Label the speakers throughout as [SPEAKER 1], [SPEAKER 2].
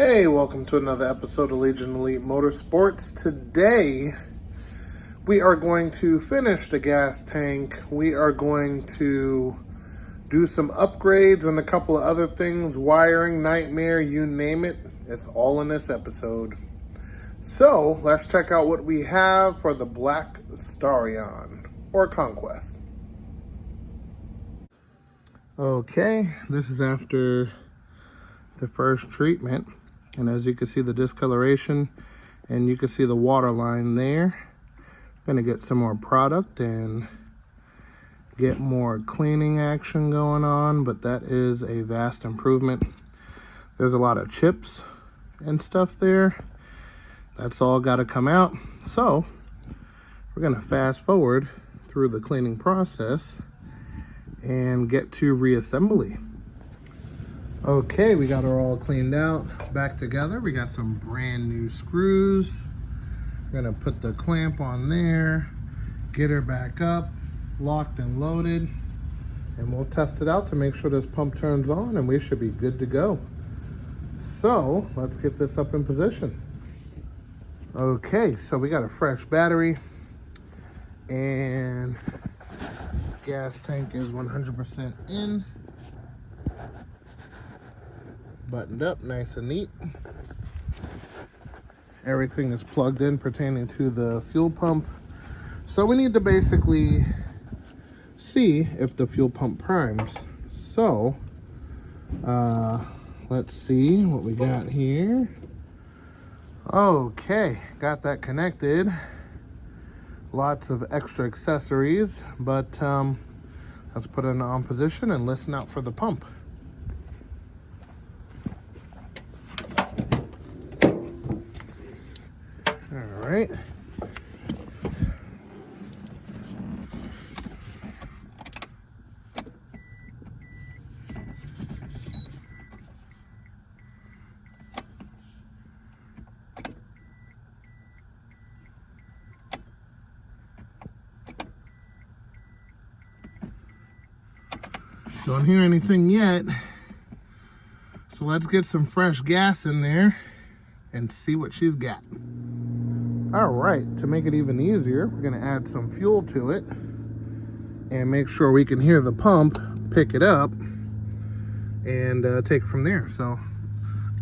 [SPEAKER 1] Hey, welcome to another episode of Legion Elite Motorsports. Today, we are going to finish the gas tank. We are going to do some upgrades and a couple of other things, wiring, nightmare, you name it. It's all in this episode. So, let's check out what we have for the Black Starion, or Conquest. Okay, this is after the first treatment. And as you can see the discoloration and you can see the water line there. I'm gonna get some more product and get more cleaning action going on, but that is a vast improvement. There's a lot of chips and stuff there. That's all gotta come out. So we're gonna fast forward through the cleaning process and get to reassembly. Okay, we got her all cleaned out, back together. We got some brand new screws. We're gonna put the clamp on there, get her back up, locked and loaded, and we'll test it out to make sure this pump turns on and we should be good to go. So let's get this up in position. Okay, so we got a fresh battery and gas tank is 100% in. Buttoned up, nice and neat. Everything is plugged in pertaining to the fuel pump. So we need to basically see if the fuel pump primes. So, let's see what we got here. Okay, got that connected. Lots of extra accessories, but let's put it in on position and listen out for the pump. All right. Don't hear anything yet. So let's get some fresh gas in there and see what she's got. All right, to make it even easier, we're gonna add some fuel to it and make sure we can hear the pump pick it up and take it from there. So,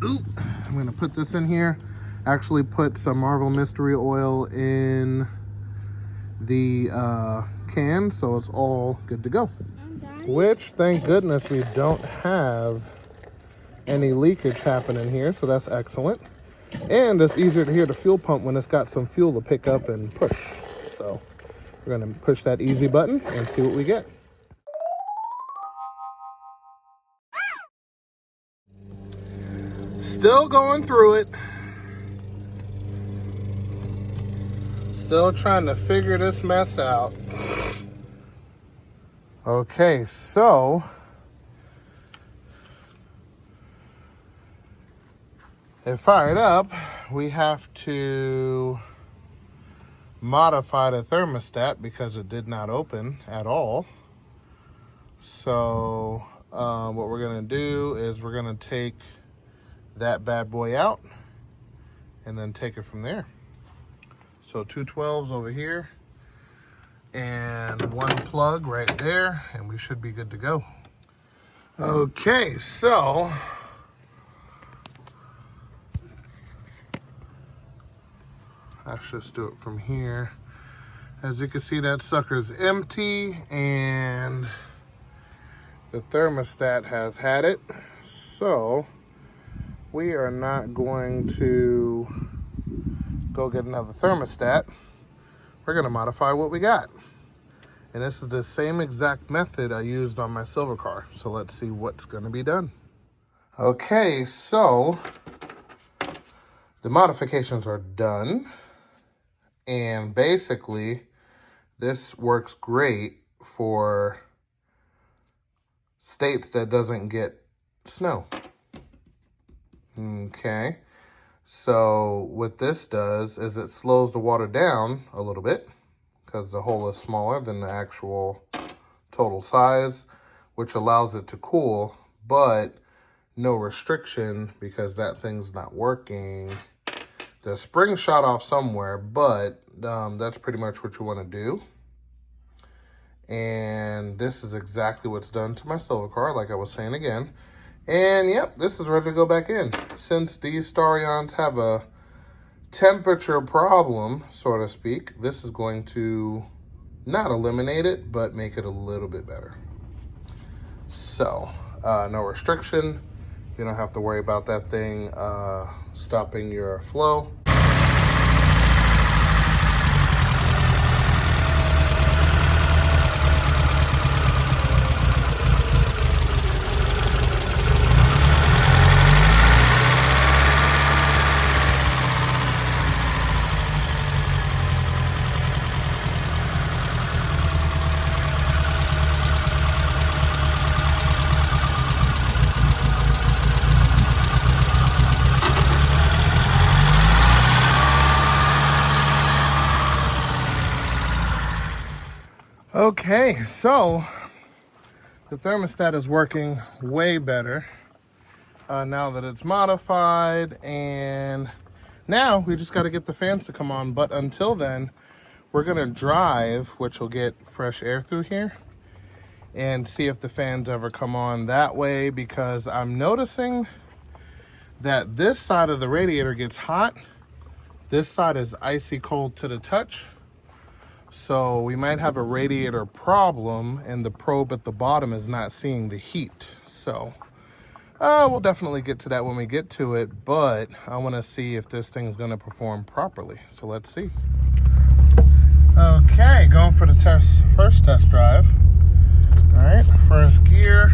[SPEAKER 1] I'm gonna put this in here. Actually put some Marvel Mystery Oil in the can, so it's all good to go. Which, thank goodness, we don't have any leakage happening here, so that's excellent. And it's easier to hear the fuel pump when it's got some fuel to pick up and push. So we're gonna push that easy button and see what we get. Still going through it. Still trying to figure this mess out. Okay, so it fired up. We have to modify the thermostat because it did not open at all. So what we're gonna do is we're gonna take that bad boy out and then take it from there. So 2 12s over here and 1 plug right there, and we should be good to go. Okay, so let's just do it from here. As you can see, that sucker's empty and the thermostat has had it. So we are not going to go get another thermostat. We're gonna modify what we got. And this is the same exact method I used on my silver car. So let's see what's gonna be done. Okay, so the modifications are done. And basically, this works great for states that doesn't get snow. Okay, so what this does is it slows the water down a little bit because the hole is smaller than the actual total size, which allows it to cool, but no restriction because that thing's not working. The spring shot off somewhere, but that's pretty much what you want to do. And this is exactly what's done to my silver car, like I was saying again. And yep, this is ready to go back in. Since these Starions have a temperature problem, so to speak, this is going to not eliminate it, but make it a little bit better. So, no restriction. You don't have to worry about that thing stopping your flow. Okay, so the thermostat is working way better now that it's modified, and now we just got to get the fans to come on. But until then, we're going to drive, which will get fresh air through here, and see if the fans ever come on that way, because I'm noticing that this side of the radiator gets hot. This side is icy cold to the touch. So we might have a radiator problem and the probe at the bottom is not seeing the heat. So we'll definitely get to that when we get to it, but I want to see if this thing's going to perform properly. So let's see. Okay, going for the first test drive. All right, first gear.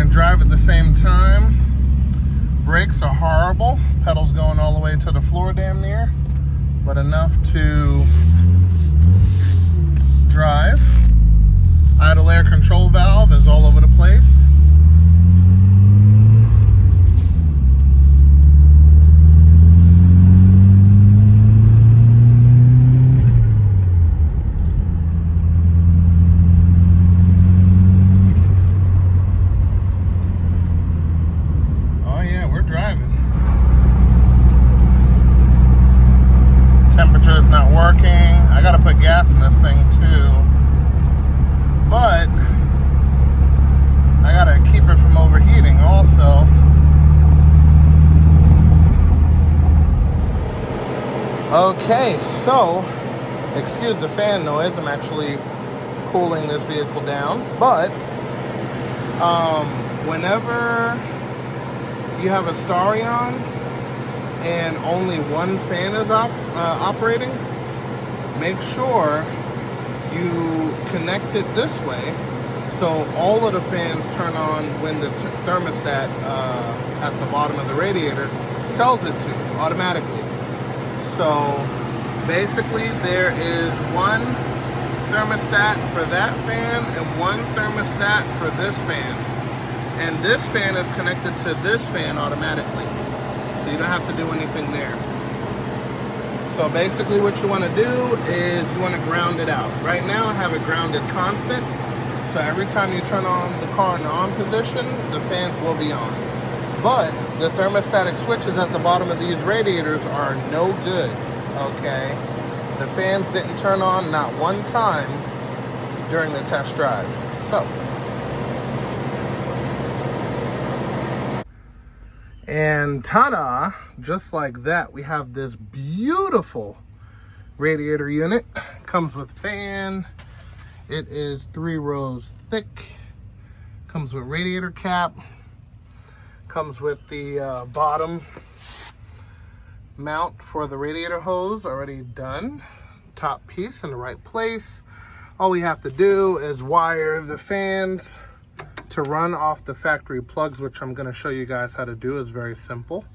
[SPEAKER 1] Drive at the same time. Brakes are horrible. Pedals going all the way to the floor damn near, but enough to drive. Idle air control valve is all over the place. Temperature's not working. I gotta put gas in this thing too, but I gotta keep it from overheating also. Okay, so excuse the fan noise. I'm actually cooling this vehicle down, but whenever you have a Starion and only one fan is operating, make sure you connect it this way so all of the fans turn on when the thermostat at the bottom of the radiator tells it to automatically. So basically there is one thermostat for that fan and one thermostat for this fan, and this fan is connected to this fan automatically. You don't have to do anything there. So basically what you want to do is you want to ground it out. Right now I have it grounded constant. So every time you turn on the car in the on position, the fans will be on. But the thermostatic switches at the bottom of these radiators are no good, okay? The fans didn't turn on not one time during the test drive. So. And ta-da, just like that, we have this beautiful radiator unit. Comes with fan. It is 3 rows thick. Comes with radiator cap. Comes with the bottom mount for the radiator hose already done. top piece in the right place. All we have to do is wire the fans to run off the factory plugs, which I'm going to show you guys how to do. Is very simple.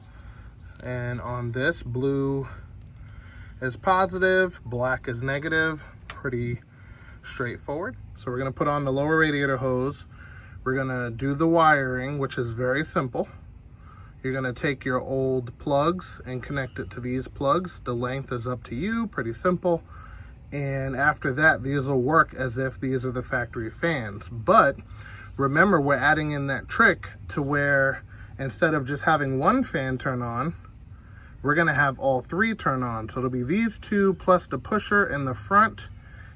[SPEAKER 1] And on this, blue is positive, black is negative. Pretty straightforward. So we're going to put on the lower radiator hose. We're going to do the wiring, which is very simple. You're going to take your old plugs and connect it to these plugs. The length is up to you, pretty simple. And after that, these will work as if these are the factory fans. But remember, we're adding in that trick to where instead of just having one fan turn on, we're going to have all three turn on. So it'll be these two plus the pusher in the front,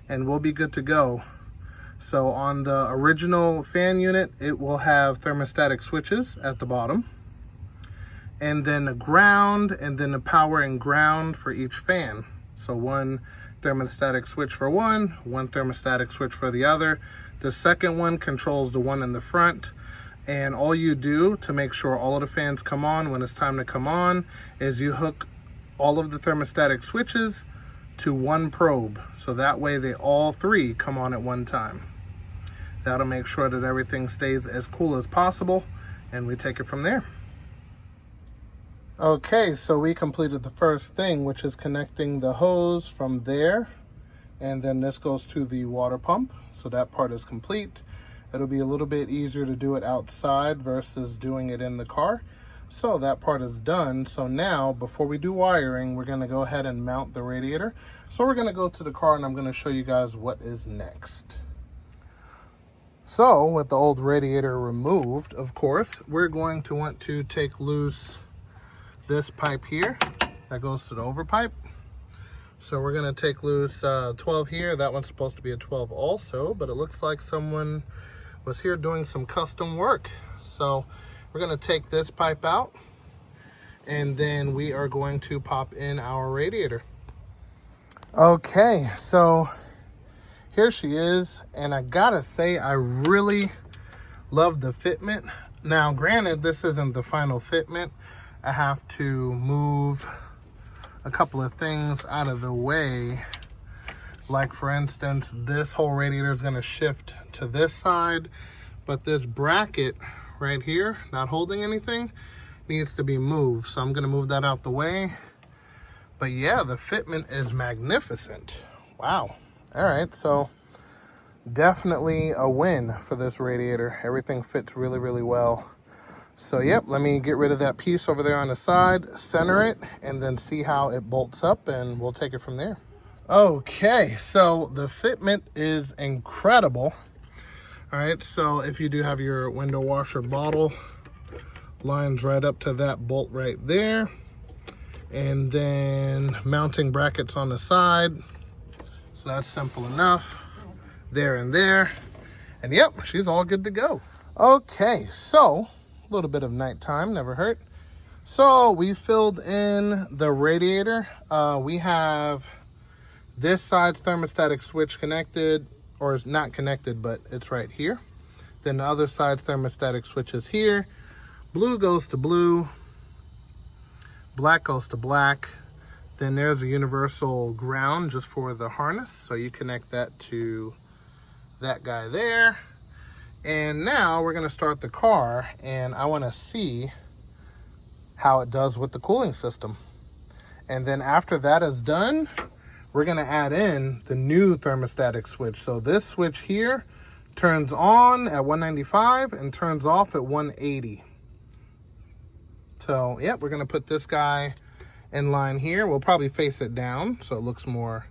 [SPEAKER 1] and we'll be good to go. So on the original fan unit, it will have thermostatic switches at the bottom, and then the ground, and then the power and ground for each fan. So one thermostatic switch for one thermostatic switch for the other. The second one controls the one in the front. And all you do to make sure all of the fans come on when it's time to come on is you hook all of the thermostatic switches to one probe. So that way they all three come on at one time. That'll make sure that everything stays as cool as possible, and we take it from there. Okay, so we completed the first thing, which is connecting the hose from there, and then this goes to the water pump. So that part is complete. It'll be a little bit easier to do it outside versus doing it in the car. So that part is done. So now, before we do wiring, we're gonna go ahead and mount the radiator. So we're gonna go to the car and I'm gonna show you guys what is next. So with the old radiator removed, of course, we're going to want to take loose this pipe here that goes to the overpipe. So we're going to take loose 12 here. That one's supposed to be a 12 also, but it looks like someone was here doing some custom work. So we're going to take this pipe out, and then we are going to pop in our radiator. Okay, so here she is, and I gotta say, I really love the fitment. Now granted, this isn't the final fitment. I have to move a couple of things out of the way. Like for instance, this whole radiator is going to shift to this side, but this bracket right here, not holding anything, needs to be moved. So I'm going to move that out the way. But yeah, the fitment is magnificent. Wow. All right, so definitely a win for this radiator. Everything fits really, really well. So yep, let me get rid of that piece over there on the side, center it, and then see how it bolts up, and we'll take it from there. Okay, so the fitment is incredible. All right, so if you do have your window washer bottle, lines right up to that bolt right there. And then mounting brackets on the side. So that's simple enough. There and there. And yep, she's all good to go. Okay, so a little bit of nighttime, never hurt. So we filled in the radiator. We have this side's thermostatic switch connected, or is not connected, but it's right here. Then the other side's thermostatic switch is here. Blue goes to blue, black goes to black. Then there's a universal ground just for the harness. So you connect that to that guy there. And now we're gonna start the car, and I wanna see how it does with the cooling system. And then after that is done, we're gonna add in the new thermostatic switch. So this switch here turns on at 195 and turns off at 180. So yep, we're gonna put this guy in line here. We'll probably face it down so it looks more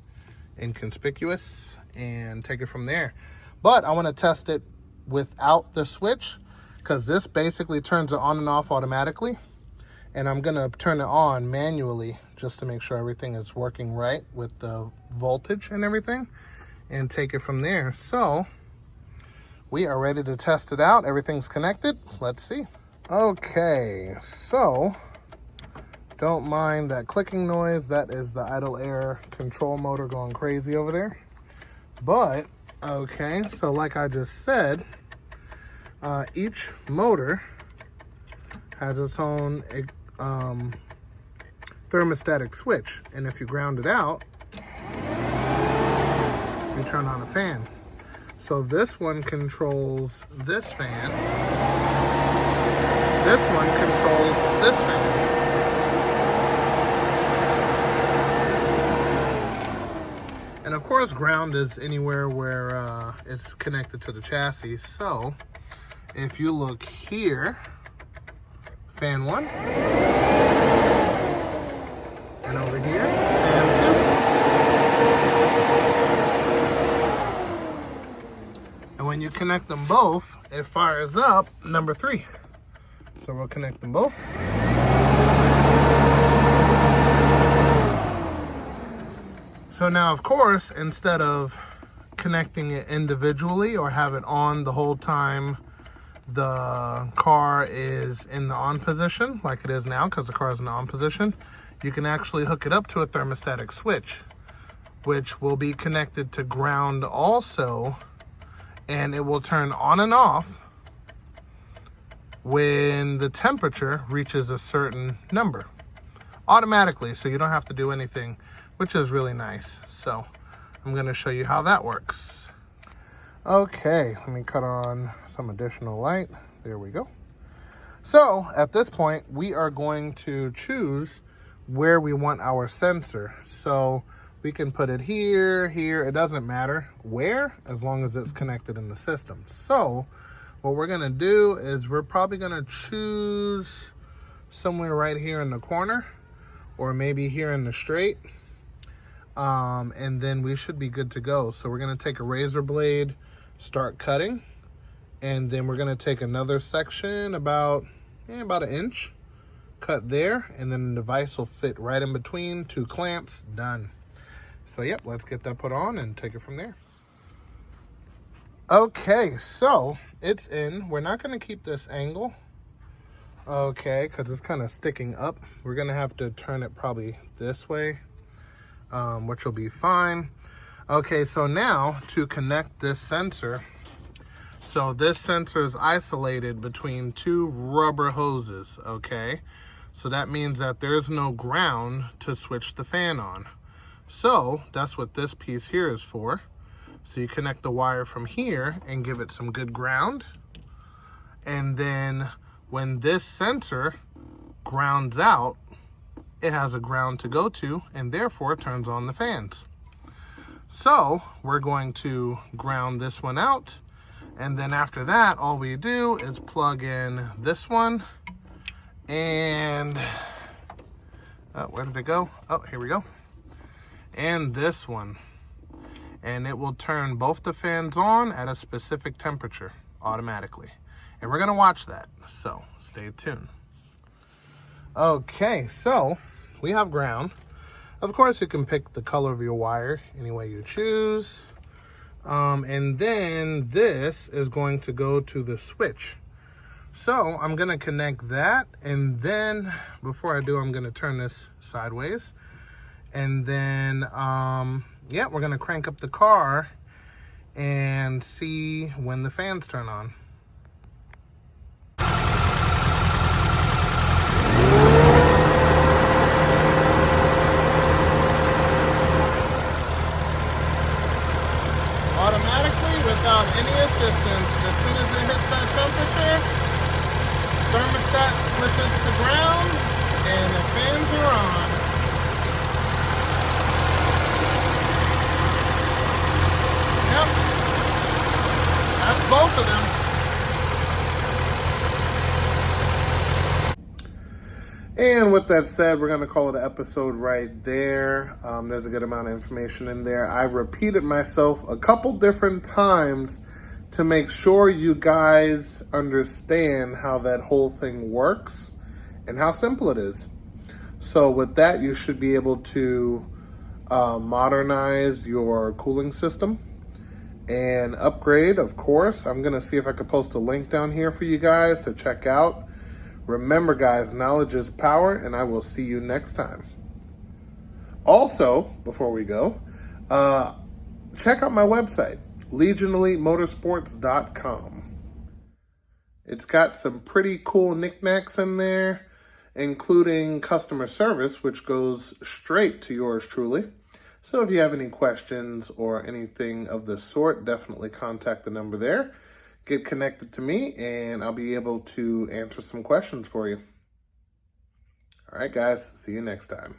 [SPEAKER 1] inconspicuous and take it from there. But I wanna test it without the switch, because this basically turns it on and off automatically, and I'm gonna turn it on manually just to make sure everything is working right with the voltage and everything, and take it from there. So we are ready to test it out. Everything's connected. Let's see. Okay, so don't mind that clicking noise. That is the idle air control motor going crazy over there. But okay, so like I just said, each motor has its own thermostatic switch, and if you ground it out, you turn on a fan. So this one controls this fan. This one controls this fan. And of course, ground is anywhere where it's connected to the chassis. So if you look here, fan 1, and over here, fan 2. And when you connect them both, it fires up number 3. So we'll connect them both. So now, of course, instead of connecting it individually or have it on the whole time the car is in the on position, like it is now because the car is in the on position, you can actually hook it up to a thermostatic switch, which will be connected to ground also, and it will turn on and off when the temperature reaches a certain number automatically, so you don't have to do anything, which is really nice. So I'm going to show you how that works. Okay, let me cut on some additional light. There we go. So at this point, we are going to choose where we want our sensor. So we can put it here, here, it doesn't matter where, as long as it's connected in the system. So what we're gonna do is we're probably gonna choose somewhere right here in the corner, or maybe here in the straight. And then we should be good to go. So we're gonna take a razor blade, start cutting, and then we're gonna take another section about an inch, cut there, and then the device will fit right in between 2 clamps, done. So yep, let's get that put on and take it from there. Okay, so it's in. We're not gonna keep this angle, okay, because it's kind of sticking up. We're gonna have to turn it probably this way, which will be fine. Okay, so now to connect this sensor, so this sensor is isolated between 2 rubber hoses, okay? So that means that there's no ground to switch the fan on. So that's what this piece here is for. So you connect the wire from here and give it some good ground. And then when this sensor grounds out, it has a ground to go to, and therefore turns on the fans. So we're going to ground this one out. And then after that, all we do is plug in this one and, where did it go? Oh, here we go. And this one. And it will turn both the fans on at a specific temperature automatically. And we're gonna watch that, so stay tuned. Okay, so we have ground. Of course, you can pick the color of your wire any way you choose. And then this is going to go to the switch. So I'm gonna connect that, and then before I do, I'm gonna turn this sideways. And then, yeah, we're gonna crank up the car and see when the fans turn on. Automatically, without any assistance, as soon as it hits that temperature, thermostat switches to ground and the fans are on. Yep, that's both of them. And with that said, we're going to call it an episode right there. There's a good amount of information in there. I've repeated myself a couple different times to make sure you guys understand how that whole thing works and how simple it is. So with that, you should be able to modernize your cooling system and upgrade, of course. I'm going to see if I could post a link down here for you guys to check out. Remember, guys, knowledge is power, and I will see you next time. Also, before we go, check out my website, legionelitemotorsports.com. It's got some pretty cool knickknacks in there, including customer service, which goes straight to yours truly. So if you have any questions or anything of the sort, definitely contact the number there. Get connected to me and I'll be able to answer some questions for you. All right, guys, see you next time.